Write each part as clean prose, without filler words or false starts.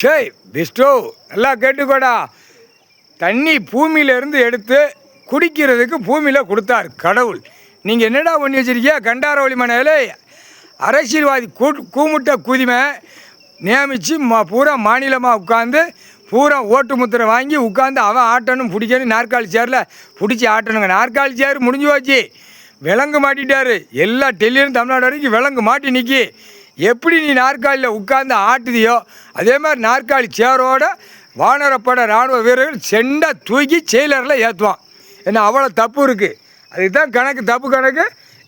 சரி விஷ்ணு, நல்லா கேட்டுக்கோடா. தண்ணி பூமியிலேருந்து எடுத்து குடிக்கிறதுக்கு பூமியில் கொடுத்தார் கடவுள். நீங்கள் என்னடா பண்ணி வச்சிருக்கிய? கண்டாரவழி மனையில் அரசியல்வாதி கூமுட்ட குதிமை நியமித்து பூரா மாநிலமாக உட்காந்து பூரா ஓட்டு முத்திரை வாங்கி உட்காந்து அவன் ஆட்டணும் பிடிக்கணும். நாற்காலி சேரில் பிடிச்சி ஆட்டணுங்க. நாற்காலி சேர் முடிஞ்சு போச்சு. விலங்கு மாட்டிட்டாரு. எல்லா டெல்லியிலும் தமிழ்நாடு வரைக்கும் விலங்கு மாட்டி நிற்கி. எப்படி நீ நாற்காலியில் உட்காந்து ஆட்டுதியோ அதே மாதிரி நாற்காலி சேரோட வானரப்பட இராணுவ வீரர்கள் செண்டை தூக்கி செயலரில் ஏற்றுவான். ஏன்னா அவ்வளோ தப்பு இருக்குது. அதுதான் கணக்கு, தப்பு கணக்கு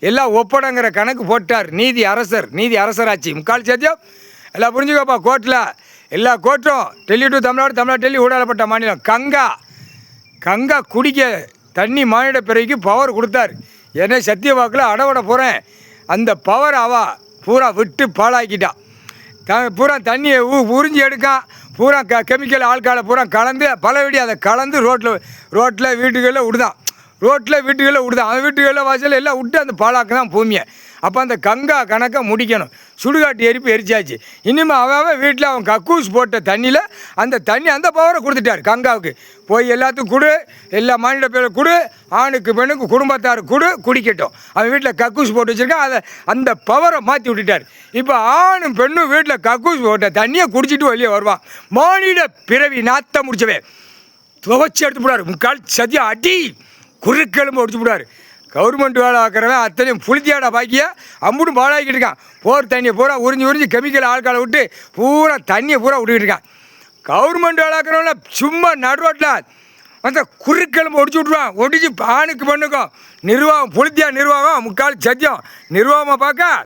எல்லாம் ஒப்படங்கிற கணக்கு போட்டார் நீதி அரசர். நீதி அரசராட்சி முக்கால் சத்தியம் எல்லாம் புரிஞ்சுக்கப்பா. கோர்ட்டில் எல்லா கோர்ட்டும் டெல்லி டு தமிழ்நாடு, தமிழ்நாடு டெல்லி ஊடாடப்பட்ட மாநிலம். கங்கா குடிக்க தண்ணி மானிட பிறகு பவர் கொடுத்தார். என்னை சத்திய வாக்கில் அடவிட போகிறேன். அந்த பவர் அவா பூரா விட்டு பாழாக்கிட்டான். பூரா தண்ணியை உறிஞ்சி எடுக்கான். பூரா கெமிக்கல் ஆள்காலை பூரா கலந்து பலவடி அதை கலந்து ரோட்டில் வீட்டுகளில் விடுதான். அவன் வீட்டுகளில் வாசல் எல்லாம் விட்டு அந்த பாழாக்கு தான் பூமியை. அப்போ அந்த கங்கா கணக்கை முடிக்கணும். சுடுகாட்டு எரிப்பு எரிச்சாச்சு. இனிமேல் அவன் வீட்டில் அவன் கக்கூஸ் போட்ட தண்ணியில் அந்த தண்ணி அந்த பவரை கொடுத்துட்டார் கங்காவுக்கு. போய் எல்லாத்துக்கும் கொடு, எல்லா மாநில பேரும் கொடு, ஆணுக்கு பெண்ணுக்கு குடும்பத்தார் குடிக்கட்டும். அவன் வீட்டில் கக்கூஸ் போட்டு வச்சுருக்கான். அதை அந்த பவரை மாற்றி விட்டுட்டார். இப்போ ஆணும் பெண்ணும் வீட்டில் கக்கூஸ் போட்ட தண்ணியை குடிச்சிட்டு வெளியே வருவான். மானிட பிறவி நாத்த முடிச்சவே துவச்சி எடுத்து போடாரு. முக்கால் சதியம் அடி குறுக்கெலும்பு ஒடிச்சு போடாரு. கவர்மெண்ட் வேலை ஆக்கிறவன் அத்தனையும் புளித்தியாடா பாக்கியா அம்புடும் பாழாக்கிட்டு இருக்கான். போர் தண்ணியை பூரா உறிஞ்சி கெமிக்கல் ஆள்காலை விட்டு பூரா தண்ணியை பூரா விட்டுக்கிட்டு இருக்கான். கவர்மெண்ட் வேலை ஆக்கிறவன சும்மா நடுரோட்டில் அந்த குறுக்கெலும்பு ஒடிச்சு விட்ருவான். ஒடிச்சு ஆணுக்கு பெண்ணுக்கும் நிர்வாகம் புளித்தியா நிர்வாகம் முக்கால் சத்தியம் நிர்வாகமாக பார்க்க